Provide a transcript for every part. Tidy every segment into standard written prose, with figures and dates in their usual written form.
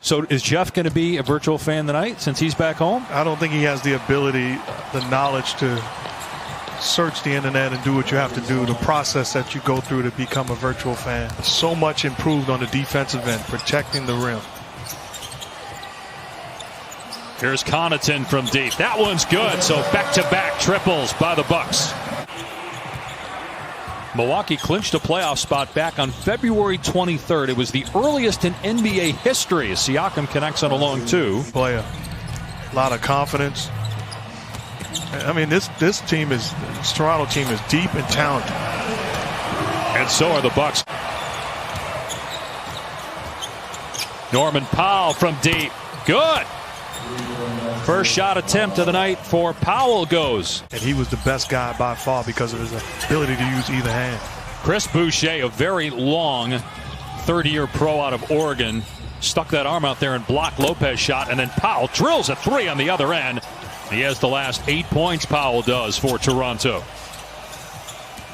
So is Jeff going to be a virtual fan tonight since he's back home? I don't think he has the ability, the knowledge to search the internet and do what you have to do, the process that you go through to become a virtual fan. So much improved on the defensive end, protecting the rim. Here's Connaughton from deep. That one's good. So back-to-back triples by the Bucks. Milwaukee clinched a playoff spot back on February 23rd. It was the earliest in NBA history as Siakam connects on a long two. Player, a lot of confidence. I mean, this Toronto team is deep and talented. And so are the Bucks. Norman Powell from deep. Good. First shot attempt of the night for Powell goes. And he was the best guy by far because of his ability to use either hand. Chris Boucher, a very long third-year pro out of Oregon, stuck that arm out there and blocked Lopez's shot, and then Powell drills a three on the other end. He has the last 8 points, Powell does, for Toronto.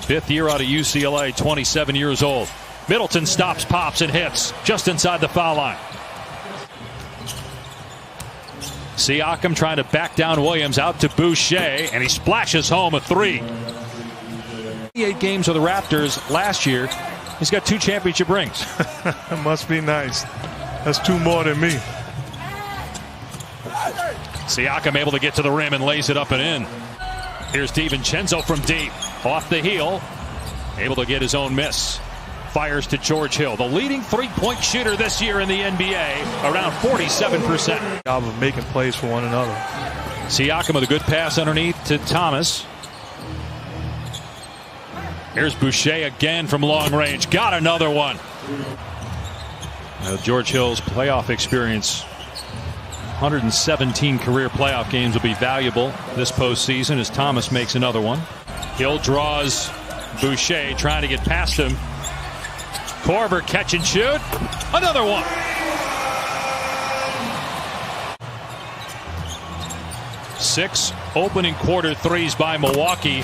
Fifth year out of UCLA, 27 years old. Middleton stops, pops, and hits just inside the foul line. Siakam trying to back down Williams, out to Boucher, and he splashes home a three. 8 games with the Raptors last year. He's got 2 championship rings. It must be nice. That's 2 more than me. Siakam able to get to the rim and lays it up and in. Here's DiVincenzo from deep. Off the heel. Able to get his own miss. Fires to George Hill, the leading three-point shooter this year in the NBA, around 47%. Job of making plays for one another. Siakam with a good pass underneath to Thomas. Here's Boucher again from long range. Got another one. George Hill's playoff experience, 117 career playoff games, will be valuable this postseason as Thomas makes another one. Hill draws Boucher, trying to get past him. Korver catch and shoot. Another one. Six opening quarter threes by Milwaukee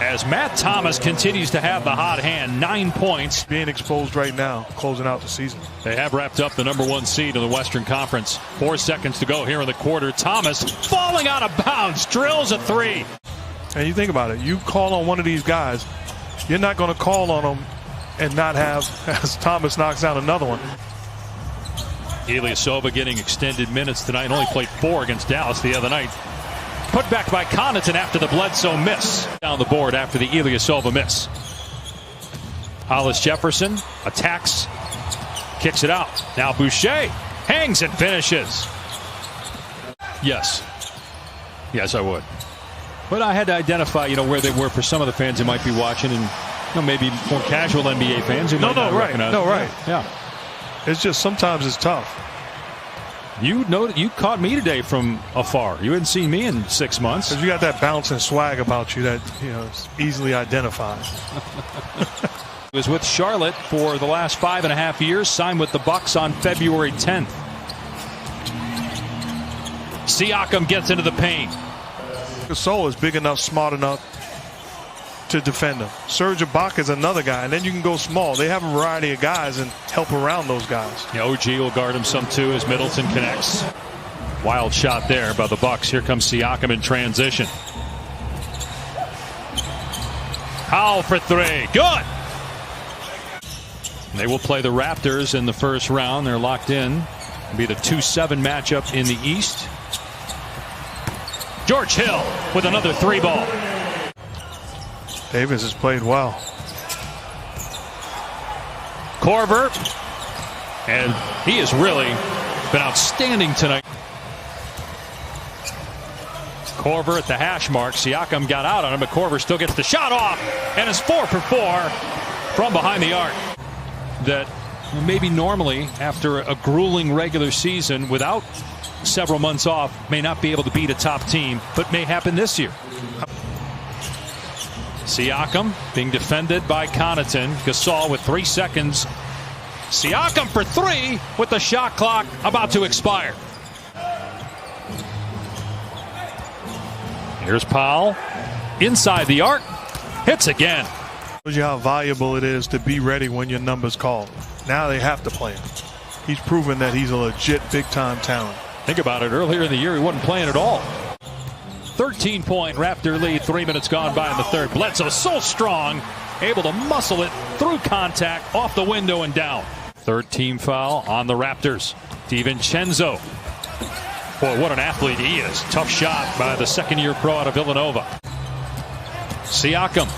as Matt Thomas continues to have the hot hand. 9 points. Being exposed right now, closing out the season. They have wrapped up the #1 seed in the Western Conference. 4 seconds to go here in the quarter. Thomas falling out of bounds, drills a three. And you think about it, you call on one of these guys, you're not going to call on them and not have, as Thomas knocks down another one. Ilyasova getting extended minutes tonight. Only played 4 against Dallas the other night. Put back by Connaughton after the Bledsoe miss. Down the board after the Ilyasova miss. Hollis Jefferson attacks, kicks it out. Now Boucher hangs and finishes. Yes. Yes, I would. But I had to identify, where they were for some of the fans who might be watching, and maybe more casual NBA fans who might not recognize. No, right. Yeah. It's just sometimes it's tough. You caught me today from afar. You hadn't seen me in 6 months. Because you got that bounce and swag about you that is easily identified. He was with Charlotte for the last 5.5 years. Signed with the Bucks on February 10th. Siakam gets into the paint. Gasol is big enough, smart enough to defend him. Serge Ibaka is another guy, and then you can go small. They have a variety of guys and help around those guys. OG will guard him some too as Middleton connects. Wild shot there by the Bucks. Here comes Siakam in transition. Powell for three. Good. They will play the Raptors in the first round. They're locked in. It'll be the 2-7 matchup in the East. George Hill with another 3-ball. Davis has played well. Korver, and he has really been outstanding tonight. Korver at the hash mark. Siakam got out on him, but Korver still gets the shot off and is 4 for 4 from behind the arc. That maybe normally after a grueling regular season without several months off may not be able to beat a top team, but may happen this year. Siakam being defended by Connaughton. Gasol with 3 seconds. Siakam for 3 with the shot clock about to expire. Here's Powell inside the arc. Hits again. Shows you how valuable it is to be ready when your number's called. Now they have to play him. he's proven that he's a legit big-time talent. Think about it. Earlier in the year, he wasn't playing at all. 13-point Raptor lead. 3 minutes gone by in the third. Bledsoe so strong, able to muscle it through contact, off the window and down. Third team foul on the Raptors. DiVincenzo. Boy, what an athlete he is. Tough shot by the second-year pro out of Villanova. Siakam.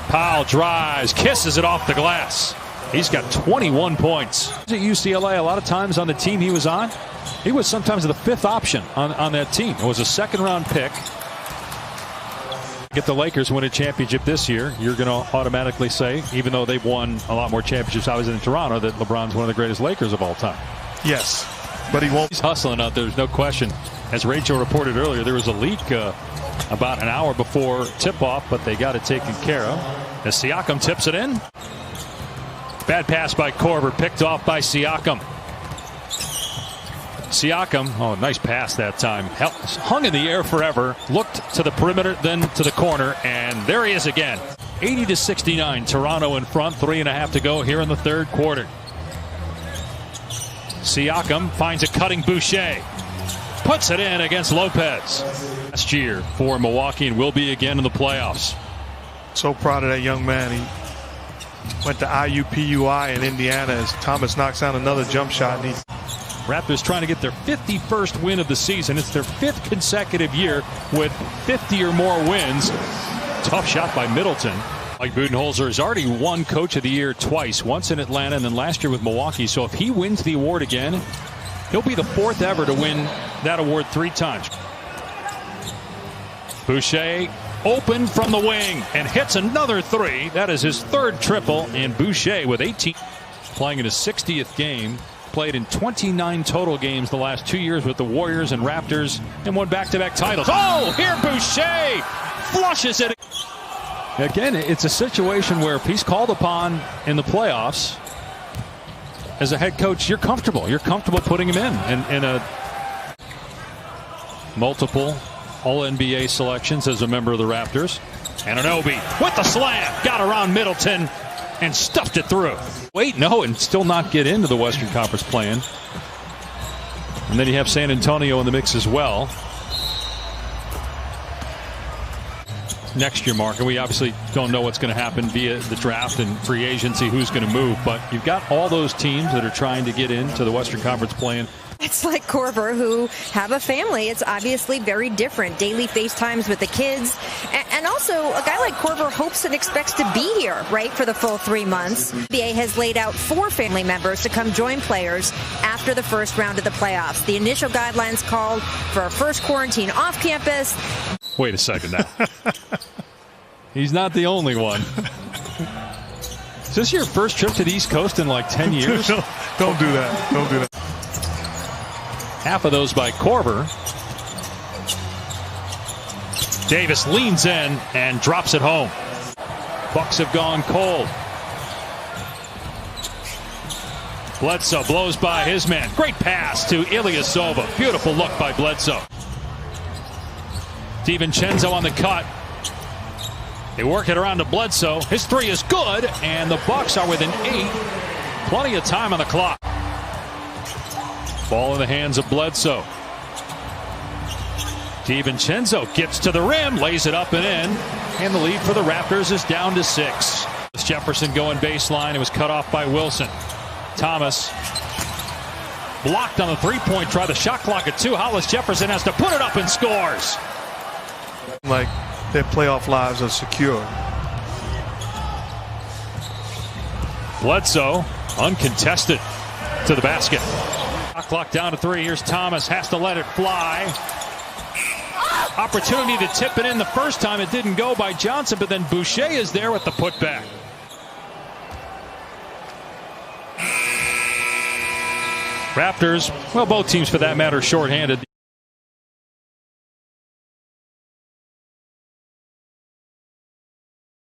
Powell drives, kisses it off the glass. He's got 21 points. At UCLA, a lot of times on the team he was on, he was sometimes the fifth option on that team. It was a second-round pick. Get the Lakers win a championship this year, you're going to automatically say, even though they've won a lot more championships obviously in Toronto, that LeBron's one of the greatest Lakers of all time. Yes, but he won't. He's hustling out there, there's no question. As Rachel reported earlier, there was a leak about an hour before tip-off, but they got it taken care of. As Siakam tips it in. Bad pass by Korver, picked off by Siakam. Siakam, oh, nice pass that time. Hung in the air forever, looked to the perimeter, then to the corner, and there he is again. 80-69, Toronto in front, 3.5 to go here in the third quarter. Siakam finds a cutting Boucher. Puts it in against Lopez. Last year for Milwaukee and will be again in the playoffs. So proud of that young man. He went to IUPUI in Indiana as Thomas knocks down another jump shot. And Raptors trying to get their 51st win of the season. It's their 5th consecutive year with 50 or more wins. Tough shot by Middleton. Mike Budenholzer has already won Coach of the Year twice, once in Atlanta and then last year with Milwaukee. So if he wins the award again, he'll be the 4th ever to win that award 3 times. Boucher open from the wing and hits another 3. That is his 3rd triple, and Boucher with 18. Playing in his 60th game. Played in 29 total games the last 2 years with the Warriors and Raptors and won back-to-back titles. Oh, here Boucher flushes it. Again, it's a situation where if he's called upon in the playoffs, as a head coach, you're comfortable. You're comfortable putting him in a multiple All-NBA selections as a member of the Raptors. Anunoby with the slam. Got around Middleton and stuffed it through. Wait, no, and still not get into the Western Conference play-in. And then you have San Antonio in the mix as well. Next year, Mark, and we obviously don't know what's going to happen via the draft and free agency, who's going to move, but you've got all those teams that are trying to get into the Western Conference play-in. It's like Korver, who have a family. It's obviously very different. Daily FaceTimes with the kids. And also, a guy like Korver hopes and expects to be here, right, for the full 3 months. The NBA has laid out 4 family members to come join players after the first round of the playoffs. The initial guidelines called for a first quarantine off campus. Wait a second now. He's not the only one. Is this your first trip to the East Coast in like 10 years? Don't do that. Don't do that. Half of those by Korver. Davis leans in and drops it home. Bucks have gone cold. Bledsoe blows by his man. Great pass to Ilyasova. Beautiful look by Bledsoe. DiVincenzo on the cut. They work it around to Bledsoe. His 3 is good, and the Bucks are within 8. Plenty of time on the clock. Ball in the hands of Bledsoe. DiVincenzo gets to the rim, lays it up and in, and the lead for the Raptors is down to 6. Jefferson going baseline. It was cut off by Wilson. Thomas blocked on the three-point try. The shot clock at 2. Hollis Jefferson has to put it up and scores. Like their playoff lives are secure. Bledsoe uncontested to the basket. Shot clock down to 3. Here's Thomas. Has to let it fly. Opportunity to tip it in the first time. It didn't go by Johnson, but then Boucher is there with the putback. Raptors, well, both teams for that matter, shorthanded.